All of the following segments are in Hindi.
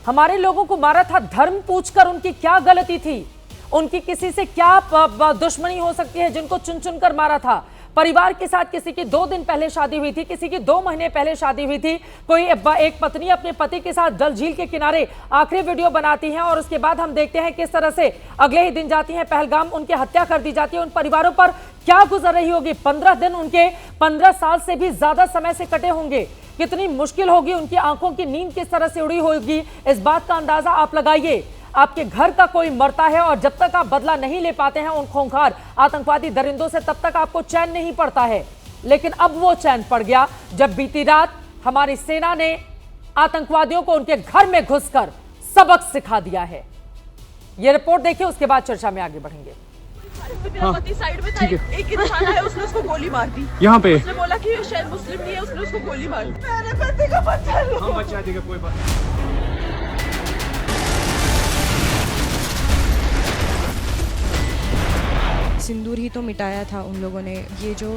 हमारे लोगों को मारा था धर्म पूछकर। उनकी क्या गलती थी? उनकी किसी से क्या दुश्मनी हो सकती है जिनको चुन चुन कर मारा था? परिवार के साथ किसी की 2 दिन पहले शादी हुई थी, किसी की 2 महीने पहले शादी हुई थी। कोई एक पत्नी अपने पति के साथ डल झील के किनारे आखिरी वीडियो बनाती है और उसके बाद हम देखते हैं किस तरह से अगले ही दिन जाती है पहलगाम, उनकी हत्या कर दी जाती है। उन परिवारों पर क्या गुजर रही होगी? 15 दिन उनके 15 साल से भी ज्यादा समय से कटे होंगे। कितनी मुश्किल होगी, उनकी आंखों की नींद किस तरह से उड़ी होगी, इस बात का अंदाजा आप लगाइए। आपके घर का कोई मरता है और जब तक आप बदला नहीं ले पाते हैं उन खूंखार आतंकवादी दरिंदों से, तब तक आपको चैन नहीं पड़ता है। लेकिन अब वो चैन पड़ गया जब बीती रात हमारी सेना ने आतंकवादियों को उनके घर में घुसकर सबक सिखा दिया है। ये रिपोर्ट देखिए, उसके बाद चर्चा में आगे बढ़ेंगे। मेरा पति साइड में था, एक इंसान आया, उसने उसको गोली मार दी। यहाँ पे उसने बोला कि शायद मुस्लिम नहीं है, उसने उसको गोली मार दी। मेरे पति का बच्चा लो। हम बचा देगा, कोई बात नहीं। सिंदूर ही तो मिटाया था उन लोगों ने। ये जो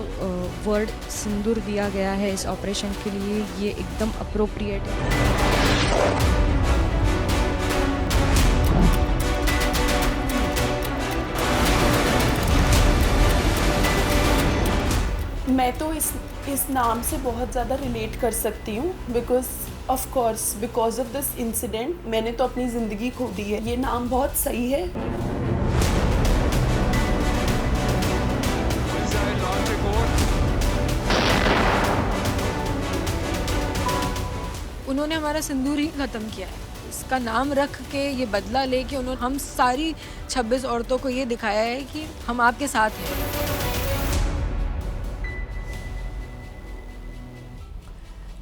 वर्ड सिंदूर दिया गया है इस ऑपरेशन के लिए, ये एकदम अप्रोप्रिएट है। मैं तो इस नाम से बहुत ज़्यादा रिलेट कर सकती हूँ, बिकॉज ऑफ दिस इंसिडेंट मैंने तो अपनी ज़िंदगी खो दी है। ये नाम बहुत सही है। उन्होंने हमारा सिंदूर ही ख़त्म किया है। इसका नाम रख के, ये बदला लेके उन्होंने हम सारी 26 औरतों को ये दिखाया है कि हम आपके साथ हैं।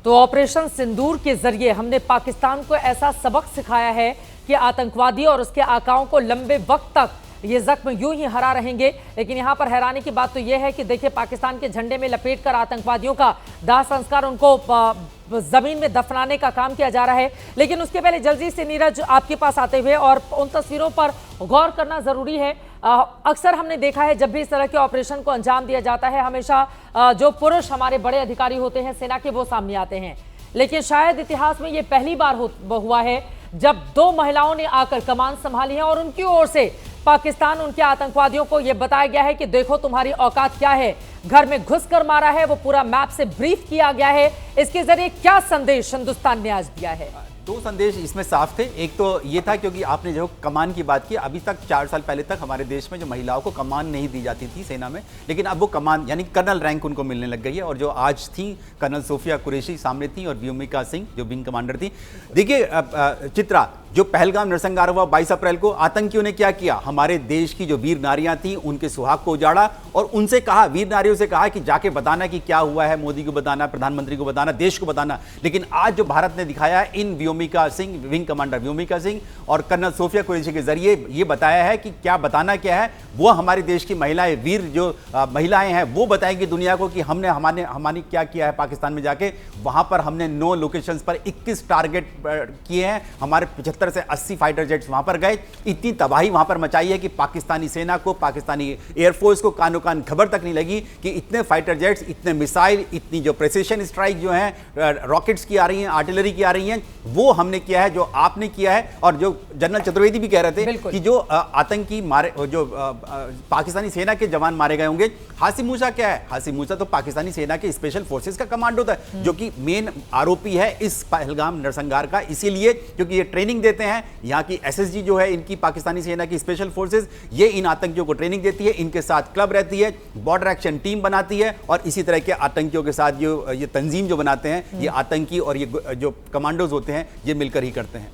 तो ऑपरेशन सिंदूर के जरिए हमने पाकिस्तान को ऐसा सबक सिखाया है कि आतंकवादी और उसके आकाओं को लंबे वक्त तक ये जख्म यूं ही हरा रहेंगे। लेकिन यहाँ पर हैरानी की बात तो ये है कि देखिए, पाकिस्तान के झंडे में लपेटकर आतंकवादियों का दाह संस्कार, उनको जमीन में दफनाने का काम किया जा रहा है। लेकिन उसके पहले जल्दी से नीरज आपके पास आते हुए और उन तस्वीरों पर गौर करना जरूरी है। अक्सर हमने देखा है जब भी इस तरह के ऑपरेशन को अंजाम दिया जाता है, हमेशा जो पुरुष हमारे बड़े अधिकारी होते हैं सेना के, वो सामने आते हैं। लेकिन शायद इतिहास में ये पहली बार हुआ है जब 2 महिलाओं ने आकर कमान संभाली है और उनकी ओर से पाकिस्तान, उनके आतंकवादियों को यह बताया गया है कि देखो तुम्हारी औकात क्या है। घर में घुसकर मारा है, वो पूरा मैप से ब्रीफ किया गया है। इसके जरिए क्या संदेश हिंदुस्तान ने आज दिया है? 2 संदेश इसमें साफ थे। एक तो ये था, क्योंकि आपने जो कमान की बात की, अभी तक 4 साल पहले तक हमारे देश में जो महिलाओं को कमान नहीं दी जाती थी सेना में, लेकिन अब वो कमान यानी कर्नल रैंक उनको मिलने लग गई है। और जो आज थी कर्नल सोफिया कुरैशी सामने थी और व्योमिका सिंह जो विंग कमांडर थी। देखिए चित्रा, जो पहलगाम नरसंहार हुआ 22 अप्रैल को, आतंकियों ने क्या किया? हमारे देश की जो वीर नारियां थी उनके सुहाग को उजाड़ा और उनसे कहा, वीर नारियों से कहा कि जाके बताना कि क्या हुआ है, मोदी को बताना, प्रधानमंत्री को बताना, देश को बताना। लेकिन आज जो भारत ने दिखाया है, इन व्योमिका सिंह, विंग कमांडर व्योमिका सिंह और कर्नल सोफिया कुरैशी के जरिए ये बताया है कि क्या बताना क्या है। वो हमारे देश की महिलाएं, वीर जो महिलाएं हैं, वो बताएंगी दुनिया को कि हमने हमारी क्या किया है पाकिस्तान में जाके। वहां पर हमने 9 लोकेशंस पर 21 टारगेट किए हैं। हमारे 75 से 80 फाइटर जेट्स वहां पर गए। इतनी तबाही वहां पर मचाई है कि पाकिस्तानी सेना को, पाकिस्तानी एयरफोर्स को कानो कान खबर तक नहीं लगी कि इतने फाइटर जेट्स, इतने मिसाइल, इतनी जो प्रिसिशन स्ट्राइक जो है रॉकेट्स की आ रही हैं, आर्टिलरी की आ रही हैं, वो हमने किया है, जो आपने किया है। और जो जनरल चतुर्वेदी भी कह रहे थे कि जो आतंकी मारे, जो पाकिस्तानी सेना के जवान मारे गए होंगे। हासिम मूसा क्या है? हासिम मूसा तो पाकिस्तानी सेना के स्पेशल फोर्सेस का कमांडो था, जो कि मेन आरोपी है इस पहलगाम नरसंहार का। इसीलिए क्योंकि ये ट्रेनिंग देते हैं, यहाँ की एसएसजी जो है इनकी पाकिस्तानी सेना की स्पेशल फोर्सेस, ये इन आतंकियों को ट्रेनिंग देती है, इनके साथ क्लब रहती है, बॉर्डर एक्शन टीम बनाती है और इसी तरह के आतंकियों के साथ ये तंजीम जो बनाते हैं, ये आतंकी और ये जो कमांडोज होते हैं, ये मिलकर ही करते हैं।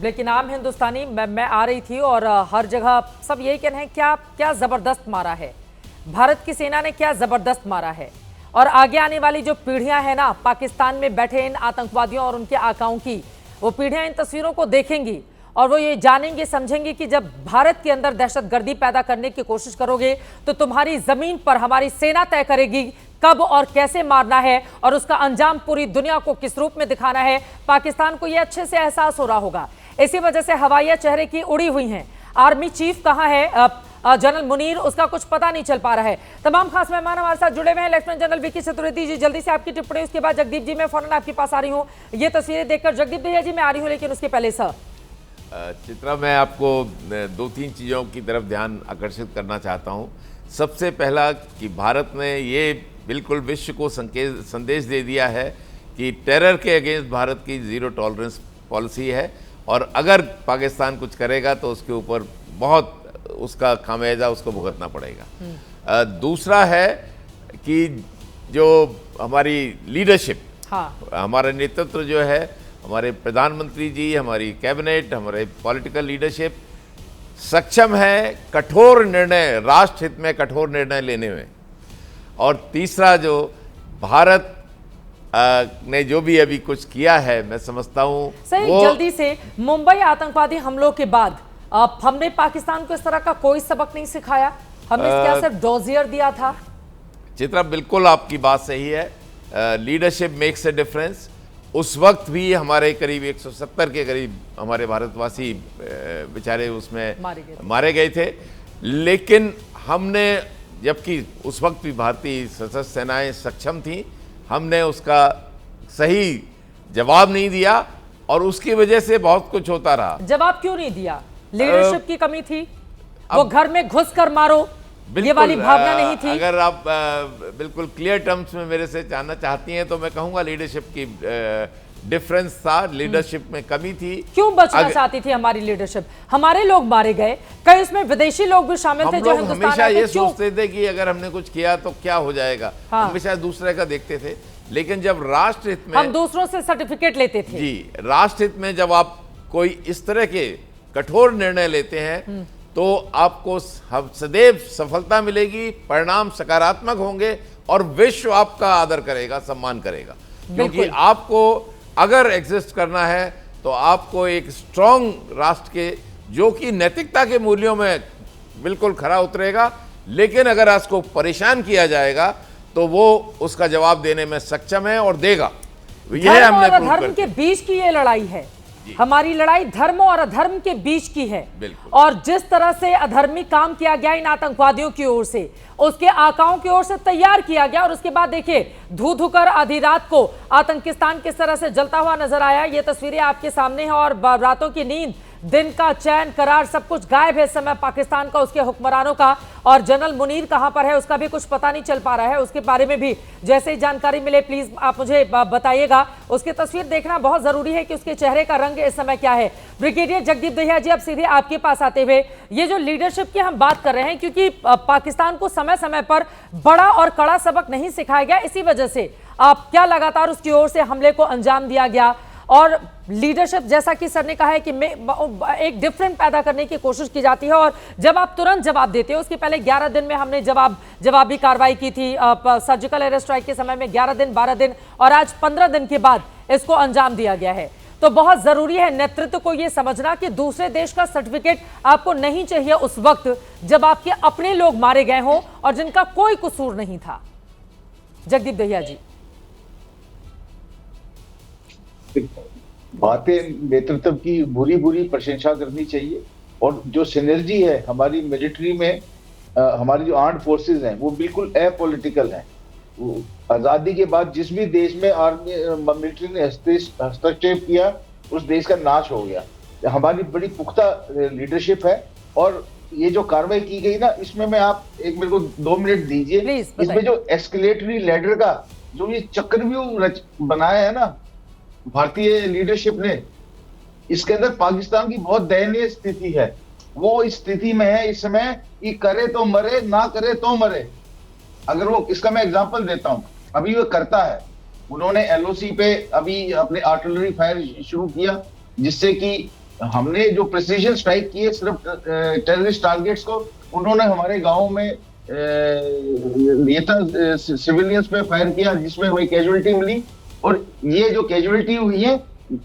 लेकिन आम हिंदुस्तानी, मैं आ रही थी और हर जगह सब यही कह रहे हैं क्या जबरदस्त मारा है, भारत की सेना ने क्या जबरदस्त मारा है। और आगे आने वाली जो पीढ़ियां हैं ना, पाकिस्तान में बैठे इन आतंकवादियों और उनके आकाओं की, वो पीढ़ियां इन तस्वीरों को देखेंगी और वो ये जानेंगे, समझेंगे कि जब भारत के अंदर दहशतगर्दी पैदा करने की कोशिश करोगे तो तुम्हारी जमीन पर हमारी सेना तय करेगी कब और कैसे मारना है और उसका अंजाम पूरी दुनिया को किस रूप में दिखाना है। पाकिस्तान को यह अच्छे से एहसास हो रहा होगा। इसी वजह से हवाइयां चेहरे की उड़ी हुई हैं। आर्मी चीफ कहाँ है? जनरल मुनीर, उसका कुछ पता नहीं चल पा रहा है। तमाम खास मेहमान हमारे साथ जुड़े हुए हैं। Lieutenant general VK Chaturvedi ji, जल्दी से आपकी टिप्पणी, उसके बाद जगदीप जी मैं फौरन आपके पास आ रही हूँ। ये तस्वीरें देखकर जगदीप भैया जी मैं आ रही हूँ, लेकिन उसके पहले सर चित्रा, मैं आपको 2-3 चीज़ों की तरफ ध्यान आकर्षित करना चाहता हूँ। सबसे पहला कि भारत ने ये बिल्कुल विश्व को संदेश दे दिया है कि टेरर के अगेंस्ट भारत की ज़ीरो टॉलरेंस पॉलिसी है, और अगर पाकिस्तान कुछ करेगा तो उसके ऊपर बहुत उसका खामियाजा उसको भुगतना पड़ेगा। दूसरा है कि जो हमारी लीडरशिप, हमारा नेतृत्व जो है, हमारे प्रधानमंत्री जी, हमारी कैबिनेट, हमारे पॉलिटिकल लीडरशिप सक्षम है कठोर निर्णय, राष्ट्र हित में कठोर निर्णय लेने में। और तीसरा जो भारत ने जो भी अभी कुछ किया है, मैं समझता हूँ सही। जल्दी से, मुंबई आतंकवादी हमलों के बाद हमने पाकिस्तान को इस तरह का कोई सबक नहीं सिखाया, हमने क्या सिर्फ डोजियर दिया था? चित्रा, बिल्कुल आपकी बात सही है। Leadership makes a difference. उस वक्त भी हमारे करीब 170 के करीब हमारे भारतवासी बेचारे उसमें मारे गए थे, लेकिन हमने, जबकि उस वक्त भी भारतीय सशस्त्र सेनाएं सक्षम थी, हमने उसका सही जवाब नहीं दिया और उसकी वजह से बहुत कुछ होता रहा। जवाब क्यों नहीं दिया? लीडरशिप की कमी थी? वो घर में घुस कर मारो, ये वाली भावना नहीं थी? अगर आप बिल्कुल क्लियर टर्म्स में मेरे से जानना चाहती हैं तो मैं कहूंगा लीडरशिप की डिफरेंस था, लीडरशिप में कमी थी। क्यों बचना चाहती थी हमारी लीडरशिप? हमारे लोग मारे गए, कई उसमें विदेशी लोग भी शामिल थे जो हिंदुस्तान हमेशा ये सोचते थे कि अगर हमने कुछ किया तो क्या हो जाएगा, हमेशा दूसरे का देखते थे। लेकिन जब राष्ट्र हित में, हम दूसरों से सर्टिफिकेट लेते थे जी, राष्ट्र हित में जब आप कोई इस तरह के कठोर निर्णय लेते हैं तो आपको सदैव सफलता मिलेगी, परिणाम सकारात्मक होंगे और विश्व आपका आदर करेगा, सम्मान करेगा। क्योंकि आपको अगर एग्जिस्ट करना है तो आपको एक स्ट्रॉन्ग राष्ट्र के, जो कि नैतिकता के मूल्यों में बिल्कुल खरा उतरेगा, लेकिन अगर उसको परेशान किया जाएगा तो वो उसका जवाब देने में सक्षम है और देगा। यह हमने धर्म के बीच की ये लड़ाई है, हमारी लड़ाई धर्म और अधर्म के बीच की है। और जिस तरह से अधर्मी काम किया गया इन आतंकवादियों की ओर से, उसके आकाओं की ओर से तैयार किया गया, और उसके बाद देखिए धू धू कर आधी रात को आतंकिस्तान किस तरह से जलता हुआ नजर आया। ये तस्वीरें आपके सामने हैं, और रातों की नींद, दिन का चैन, करार सब कुछ गायब है इस समय पाकिस्तान का, उसके हुक्मरानों का। और जनरल मुनीर कहां पर है उसका भी कुछ पता नहीं चल पा रहा है। उसके बारे में भी जैसे ही जानकारी मिले प्लीज आप मुझे बताइएगा। उसकी तस्वीर देखना बहुत जरूरी है कि उसके चेहरे का रंग इस समय क्या है। ब्रिगेडियर जगदीप दहिया जी, अब सीधे आपके पास आते हुए, ये जो लीडरशिप की हम बात कर रहे हैं, क्योंकि पाकिस्तान को समय समय पर बड़ा और कड़ा सबक नहीं सिखाया गया, इसी वजह से आप क्या लगातार उसकी ओर से हमले को अंजाम दिया गया। और लीडरशिप, जैसा कि सर ने कहा है कि एक डिफरेंट पैदा करने की कोशिश की जाती है, और जब आप तुरंत जवाब देते हो, उसके पहले 11 दिन में हमने जवाबी कार्रवाई की थी, सर्जिकल एयर स्ट्राइक के समय में 11 दिन, 12 दिन, और आज 15 दिन के बाद इसको अंजाम दिया गया है। तो बहुत जरूरी है नेतृत्व को यह समझना कि दूसरे देश का सर्टिफिकेट आपको नहीं चाहिए उस वक्त जब आपके अपने लोग मारे गए हों और जिनका कोई कसूर नहीं था। जगदीप दहिया जी, बातें नेतृत्व की बुरी बुरी प्रशंसा करनी चाहिए, और जो सिनर्जी है हमारी मिलिट्री में, हमारी जो आर्म्ड फोर्सेस हैं वो बिल्कुल अपॉलिटिकल हैं। आजादी के बाद जिस भी देश में आर्मी मिलिट्री ने हस्तक्षेप किया उस देश का नाश हो गया। हमारी बड़ी पुख्ता लीडरशिप है, और ये जो कार्रवाई की गई ना, इसमें मैं आप एक मेरे को 2 मिनट दीजिए। इसमें जो एस्केलेटरी लैडर का जो ये चक्रव्यूह बनाया है ना भारतीय लीडरशिप ने, इसके अंदर पाकिस्तान की बहुत दयनीय स्थिति है। वो इस स्थिति में है इस समय कि करे तो मरे, ना करे तो मरे। अगर वो, इसका मैं एग्जांपल देता हूं, अभी वो करता है, उन्होंने एलओसी पे अभी अपने आर्टिलरी फायर शुरू किया, जिससे कि हमने जो प्रिसीजन स्ट्राइक किए सिर्फ टेररिस्ट टारगेट्स को, उन्होंने हमारे गाँव में ये था सिविलियंस पे फायर किया, जिसमें हमें कैजुअलिटी मिली। और ये जो कैजुअलिटी हुई है,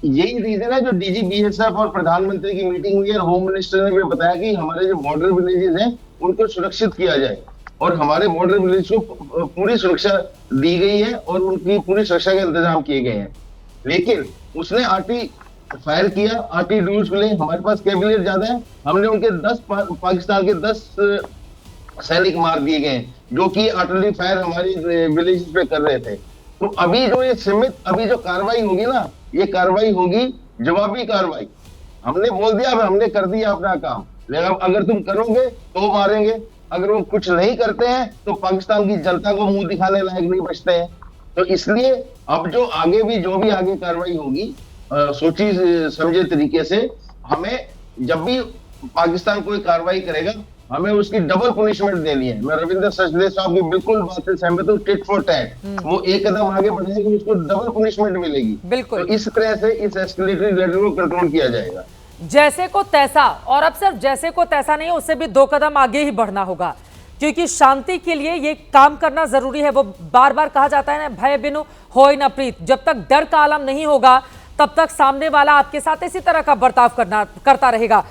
यही रीजन है जो डीजी बीएसएफ और प्रधानमंत्री की मीटिंग हुई है, होम मिनिस्टर ने भी बताया कि हमारे जो बॉर्डर विलेजेस हैं उनको सुरक्षित किया जाए, और हमारे बॉर्डर विलेज को पूरी सुरक्षा दी गई है और उनकी पूरी सुरक्षा के इंतजाम किए गए हैं। लेकिन उसने फायर किया आर्टिलरी के लिए, हमारे पास कैबिलियर ज्यादा है, हमने उनके 10 पाकिस्तान के 10 सैनिक मार दिए गए जो कि आर्टिलरी फायर हमारी विलेज पे कर रहे थे। तो अभी जो ये सीमित अभी जो कार्रवाई होगी ना, ये कार्रवाई होगी जवाबी कार्रवाई। हमने बोल दिया, हमने कर दिया अपना काम, लेकिन अगर तुम करोगे तो मारेंगे, अगर वो कुछ नहीं करते हैं तो पाकिस्तान की जनता को मुंह दिखाने लायक नहीं बचते हैं। तो इसलिए अब जो आगे भी जो भी आगे कार्रवाई होगी सोची समझे तरीके से, हमें जब भी पाकिस्तान कोई कार्रवाई करेगा हमें उसकी डबल पनिशमेंट देनी है। मैं रविंद्र सचदेव साहब की बिल्कुल बात से सहमत हूँ, टिट फॉर टैट, वो एक कदम आगे बढ़ेगा, उसको डबल पनिशमेंट मिलेगी। बिल्कुल। तो इस तरह से इस एस्केलेटरी लेवल को कंट्रोल किया जाएगा। जैसे को तैसा, और अब सिर्फ जैसे को तैसा नहीं है, उससे भी 2 कदम आगे ही बढ़ना होगा, क्योंकि शांति के लिए ये काम करना जरूरी है। वो बार बार कहा जाता है ना, भय बिनु होय न प्रीत। जब तक डर का आलम नहीं होगा तब तक सामने वाला आपके साथ इसी तरह का बर्ताव करता रहेगा।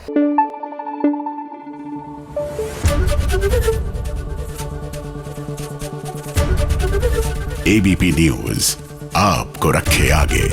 एबीपी न्यूज आपको रखे आगे।